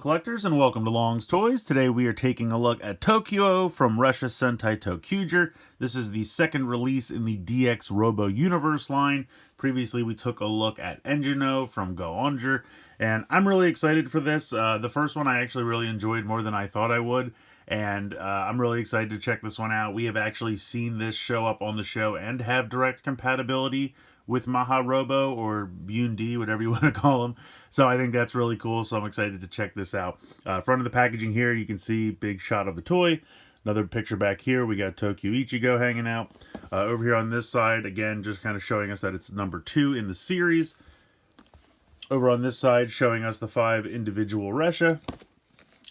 collectors, and welcome to Long's Toys. Today we are taking a look at Toq-Oh from Ressha Sentai Toqger. This is the second release in the DXrobo universe line. Previously we took a look at Engine-Oh from Toqger, and I'm really excited for this. The first one I actually really enjoyed more than I thought I would, and I'm really excited to check this one out. We have actually seen this show up on the show and have direct compatibility with Maha-Robo or Bune-D, whatever you want to call them. So I think that's really cool, so I'm excited to check this out. Front of the packaging here, you can see big shot of the toy. Another picture back here, we got Tokyo Ichigo hanging out. Over here on this side, again, just kind of showing us that it's number 2 in the series. Over on this side, showing us the 5 individual Ressha.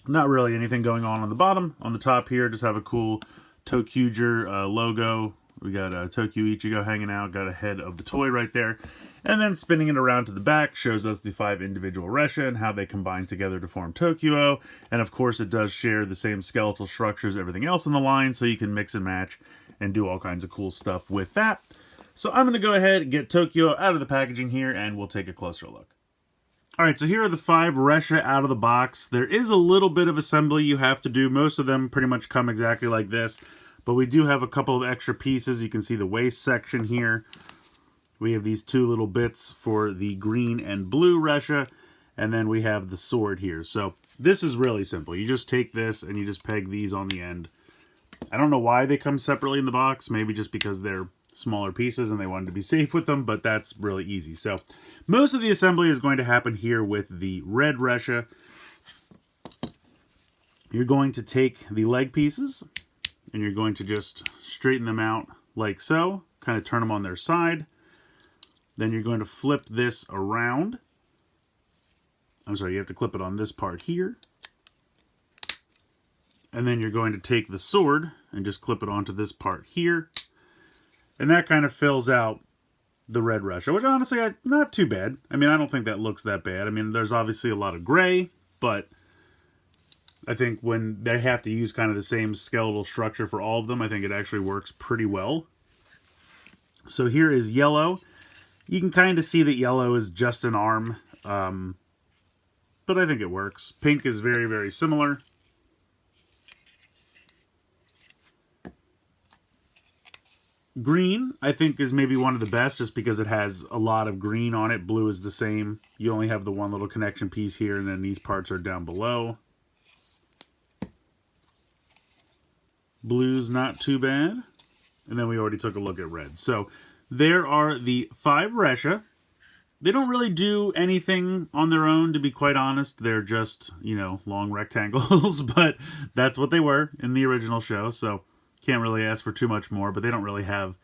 Not really anything going on the bottom. On the top here, just have a cool Toqger logo. We got Tokyo Ichigo hanging out, got a head of the toy right there. And then spinning it around to the back shows us the 5 individual Ressha and how they combine together to form Toq-Oh. And of course it does share the same skeletal structure as everything else in the line, so you can mix and match and do all kinds of cool stuff with that. So I'm going to go ahead and get Toq-Oh out of the packaging here and we'll take a closer look. Alright, so here are the 5 Ressha out of the box. There is a little bit of assembly you have to do. Most of them pretty much come exactly like this. But we do have a couple of extra pieces. You can see the waist section here. We have these 2 little bits for the green and blue Ressha. And then we have the sword here. So this is really simple. You just take this and you just peg these on the end. I don't know why they come separately in the box. Maybe just because they're smaller pieces and they wanted to be safe with them. But that's really easy. So most of the assembly is going to happen here with the red Ressha. You're going to take the leg pieces and you're going to just straighten them out like so. Kind of turn them on their side. Then you're going to flip this around. I'm sorry, you have to clip it on this part here. And then you're going to take the sword and just clip it onto this part here. And that kind of fills out the red Ressha, which honestly, not too bad. I mean, I don't think that looks that bad. I mean, there's obviously a lot of gray, but I think when they have to use kind of the same skeletal structure for all of them, I think it actually works pretty well. So here is yellow. You can kind of see that yellow is just an arm, but I think it works. Pink is very, very similar. Green, I think, is maybe one of the best just because it has a lot of green on it. Blue is the same. You only have the one little connection piece here, and then these parts are down below. Blue's not too bad. And then we already took a look at red. So there are the 5 Ressha. They don't really do anything on their own, to be quite honest. They're just, you know, long rectangles, but that's what they were in the original show. So can't really ask for too much more, but they don't really have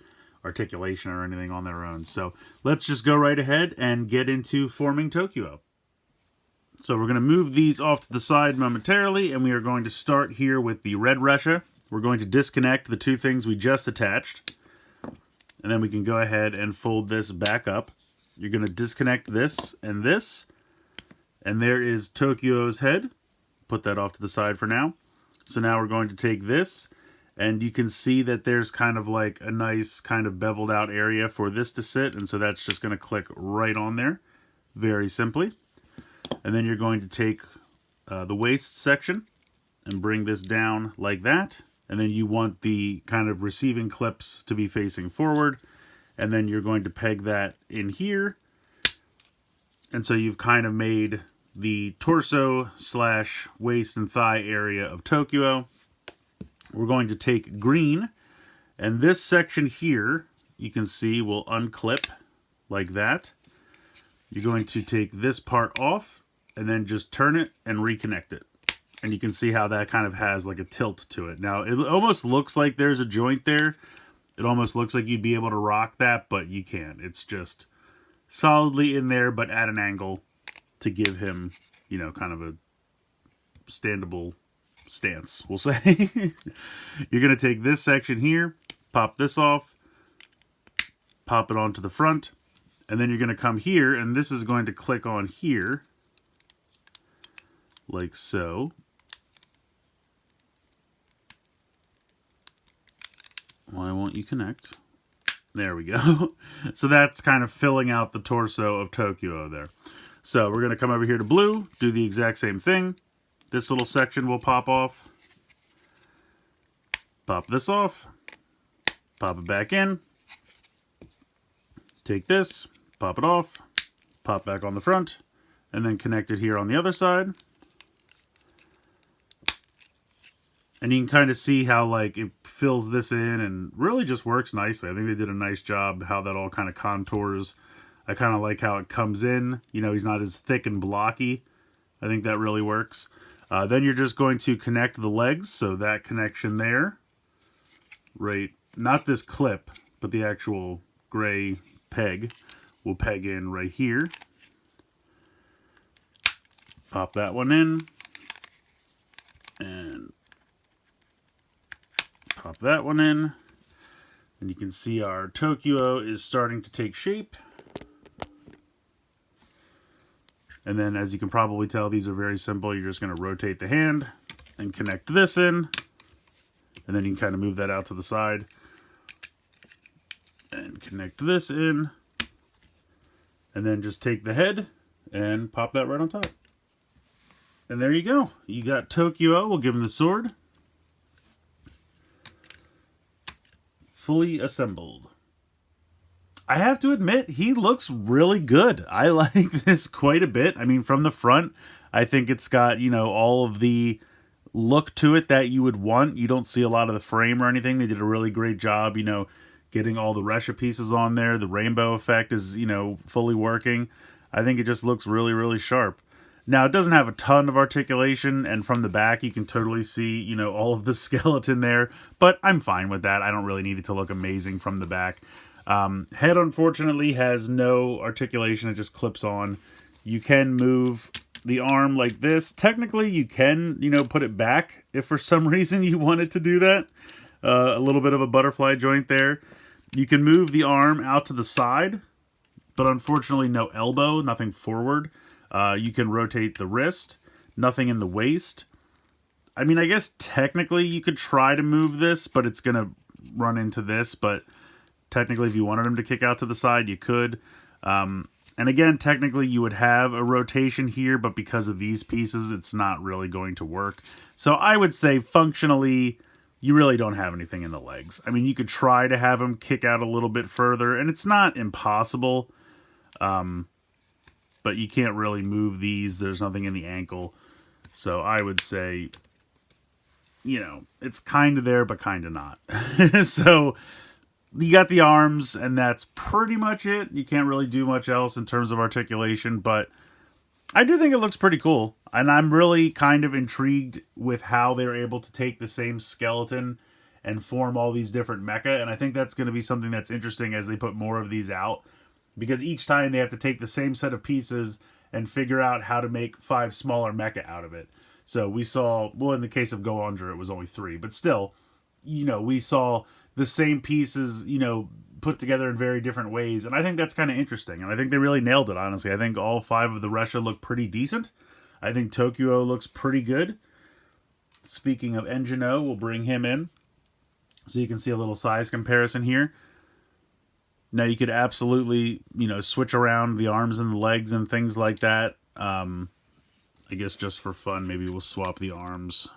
articulation or anything on their own. So let's just go right ahead and get into forming Toq-Oh. So we're going to move these off to the side momentarily, and we are going to start here with the red Ressha. We're going to disconnect the 2 things we just attached. And then we can go ahead and fold this back up. You're going to disconnect this. And there is Toq-Oh's head. Put that off to the side for now. So now we're going to take this. And you can see that there's kind of like a nice kind of beveled out area for this to sit. And so that's just going to click right on there. Very simply. And then you're going to take the waist section and bring this down like that. And then you want the kind of receiving clips to be facing forward. And then you're going to peg that in here. And so you've kind of made the torso / waist and thigh area of Toq-Oh. We're going to take green. And this section here, you can see, will unclip like that. You're going to take this part off and then just turn it and reconnect it. And you can see how that kind of has like a tilt to it. Now, it almost looks like there's a joint there. It almost looks like you'd be able to rock that, but you can't. It's just solidly in there, but at an angle to give him, you know, kind of a standable stance, we'll say. You're going to take this section here, pop this off, pop it onto the front, and then you're going to come here, and this is going to click on here, like so. Why won't you connect? There we go. So that's kind of filling out the torso of Toq-Oh there. So we're going to come over here to blue, do the exact same thing. this little section will pop off. Pop this off. Pop it back in. Take this, pop it off, pop back on the front, and then connect it here on the other side. And you can kind of see how like it fills this in and really just works nicely. I think they did a nice job how that all kind of contours. I kind of like how it comes in. You know, he's not as thick and blocky. I think that really works. Then you're just going to connect the legs. So that connection there, right, not this clip, but the actual gray peg will peg in right here. Pop that one in. And pop that one in. And you can see our Toq-Oh is starting to take shape. And then, as you can probably tell, these are very simple. You're just going to rotate the hand and connect this in. And then you can kind of move that out to the side. And connect this in. And then just take the head and pop that right on top. And there you go. You got Toq-Oh. We'll give him the sword. Fully assembled. I have to admit, he looks really good. I like this quite a bit. I mean, from the front, I think it's got, you know, all of the look to it that you would want. You don't see a lot of the frame or anything. They did a really great job, you know, getting all the Ressha pieces on there. The rainbow effect is, you know, fully working. I think it just looks really, really sharp. Now, it doesn't have a ton of articulation, and from the back, you can totally see, you know, all of the skeleton there, but I'm fine with that. I don't really need it to look amazing from the back. Head, unfortunately, has no articulation. It just clips on. You can move the arm like this. Technically, you can, you know, put it back if for some reason you wanted to do that. A little bit of a butterfly joint there. You can move the arm out to the side, but unfortunately no elbow, nothing forward. You can rotate the wrist, nothing in the waist. I mean, I guess technically you could try to move this, but it's going to run into this. But technically, if you wanted him to kick out to the side, you could. And again, technically you would have a rotation here, but because of these pieces, it's not really going to work. So I would say functionally, you really don't have anything in the legs. I mean, you could try to have him kick out a little bit further, and it's not impossible. But you can't really move these. There's nothing in the ankle. So I would say, you know, it's kind of there, but kind of not. So you got the arms, and that's pretty much it. You can't really do much else in terms of articulation, but I do think it looks pretty cool. And I'm really kind of intrigued with how they're able to take the same skeleton and form all these different mecha. And I think that's going to be something that's interesting as they put more of these out. Because each time they have to take the same set of pieces and figure out how to make 5 smaller mecha out of it. So we saw, well, in the case of Go-Onger, it was only 3. But still, you know, we saw the same pieces, you know, put together in very different ways. And I think that's kind of interesting. And I think they really nailed it, honestly. I think all 5 of the Ressha look pretty decent. I think Toq-Oh looks pretty good. Speaking of Engine-Oh, we'll bring him in. So you can see a little size comparison here. Now, you could absolutely, you know, switch around the arms and the legs and things like that. I guess just for fun, maybe we'll swap the arms.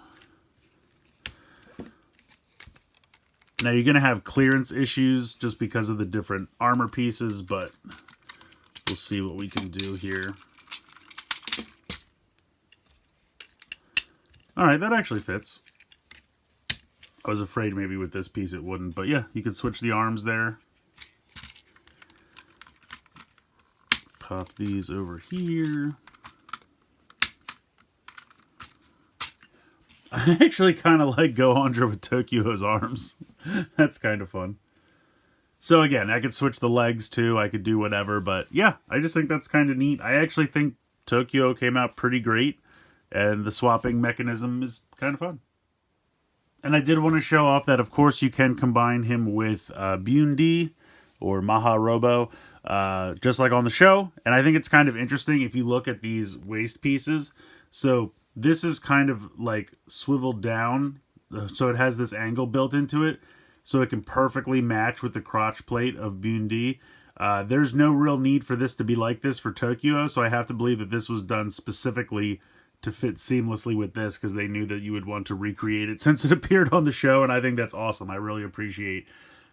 Now, you're going to have clearance issues just because of the different armor pieces, but we'll see what we can do here. All right, that actually fits. I was afraid maybe with this piece it wouldn't, but yeah, you could switch the arms there. Pop these over here. I actually kind of like Go-Onger with Toq-Oh's arms. That's kind of fun. So again, I could switch the legs too. I could do whatever, but yeah, I just think that's kind of neat. I actually think Toq-Oh came out pretty great, and the swapping mechanism is kind of fun. And I did want to show off that, of course, you can combine him with Bundi or DXrobo. Just like on the show. And I think it's kind of interesting if you look at these waist pieces. So this is kind of like swiveled down. So it has this angle built into it. So it can perfectly match with the crotch plate of Bundi. There's no real need for this to be like this for Toq-Oh. So I have to believe that this was done specifically to fit seamlessly with this because they knew that you would want to recreate it since it appeared on the show, and I think that's awesome. I really appreciate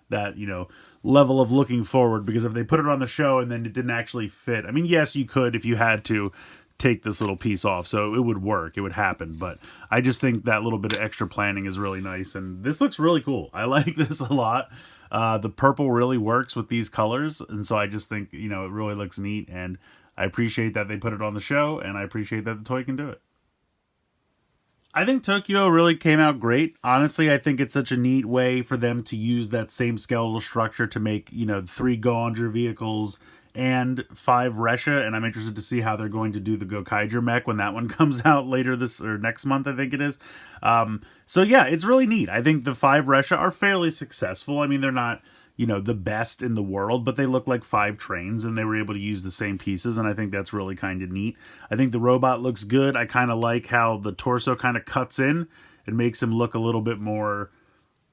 that, you know, level of looking forward, because if they put it on the show and then it didn't actually fit, I mean, yes, you could if you had to take this little piece off, so it would work, it would happen, but I just think that little bit of extra planning is really nice, and this looks really cool. I like this a lot. The purple really works with these colors, and so I just think, you know, it really looks neat, and I appreciate that they put it on the show, and I appreciate that the toy can do it. I think Toq-Oh really came out great. Honestly, I think it's such a neat way for them to use that same skeletal structure to make, you know, 3 Go-Onger vehicles and 5 Ressha, and I'm interested to see how they're going to do the Gokaiger mech when that one comes out later this, or next month, I think it is. So yeah, it's really neat. I think the 5 Ressha are fairly successful. I mean, they're not, you know, the best in the world, but they look like 5 trains, and they were able to use the same pieces, and I think that's really kind of neat. I think the robot looks good. I kind of like how the torso kind of cuts in and makes him look a little bit more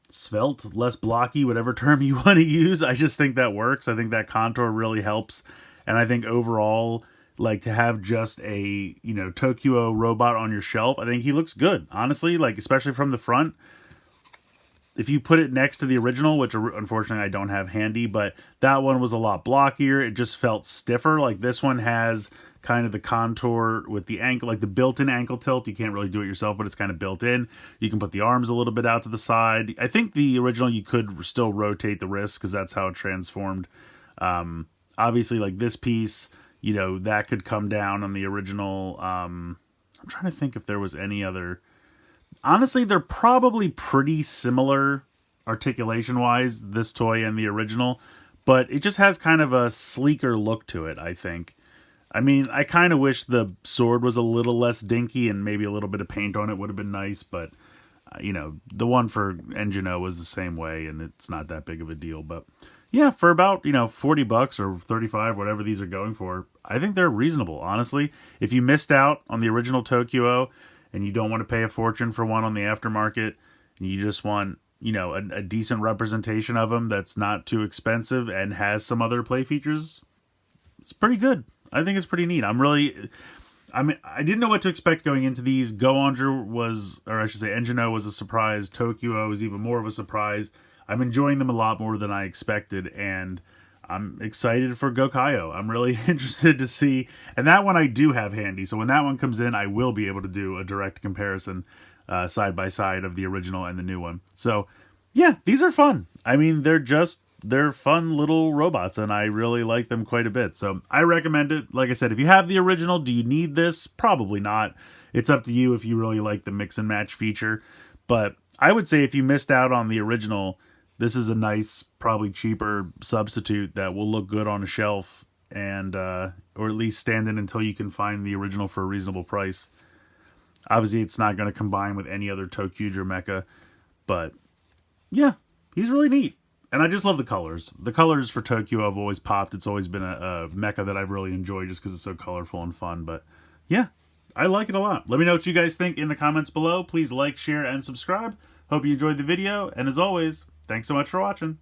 svelte, less blocky, whatever term you want to use. I just think that works. I think that contour really helps, and I think overall, like, to have just a, you know, Toq-Oh robot on your shelf, I think he looks good, honestly, like, especially from the front. If you put it next to the original, which unfortunately I don't have handy, but that one was a lot blockier. It just felt stiffer. Like, this one has kind of the contour with the ankle, like the built-in ankle tilt. You can't really do it yourself, but it's kind of built in. You can put the arms a little bit out to the side. I think the original, you could still rotate the wrists because that's how it transformed. Obviously, like this piece, you know, that could come down on the original. I'm trying to think if there was any other. Honestly, they're probably pretty similar articulation-wise, this toy and the original, but it just has kind of a sleeker look to it, I think. I mean, I kind of wish the sword was a little less dinky and maybe a little bit of paint on it would have been nice, but, you know, the one for Engine O was the same way, and it's not that big of a deal. But, yeah, for about, you know, 40 bucks or 35, whatever these are going for, I think they're reasonable, honestly. If you missed out on the original Toq-Oh, and you don't want to pay a fortune for one on the aftermarket, and you just want, you know, a decent representation of them that's not too expensive and has some other play features, it's pretty good. I think it's pretty neat. I mean, I didn't know what to expect going into these. Go-Onger was, or I should say Engine O was a surprise. Toq-Oh was even more of a surprise. I'm enjoying them a lot more than I expected, and I'm excited for Gokaiger. I'm really interested to see, and that one I do have handy, so when that one comes in, I will be able to do a direct comparison side by side of the original and the new one. So, yeah, these are fun. I mean, they're fun little robots, and I really like them quite a bit. So, I recommend it. Like I said, if you have the original, do you need this? Probably not. It's up to you if you really like the mix and match feature. But I would say if you missed out on the original, this is a nice, probably cheaper substitute that will look good on a shelf, and or at least stand in until you can find the original for a reasonable price. Obviously, it's not going to combine with any other Toqger mecha, but yeah, he's really neat. And I just love the colors. The colors for Toq-Oh have always popped. It's always been a mecha that I've really enjoyed just because it's so colorful and fun. But yeah, I like it a lot. Let me know what you guys think in the comments below. Please like, share, and subscribe. Hope you enjoyed the video, and as always, thanks so much for watching.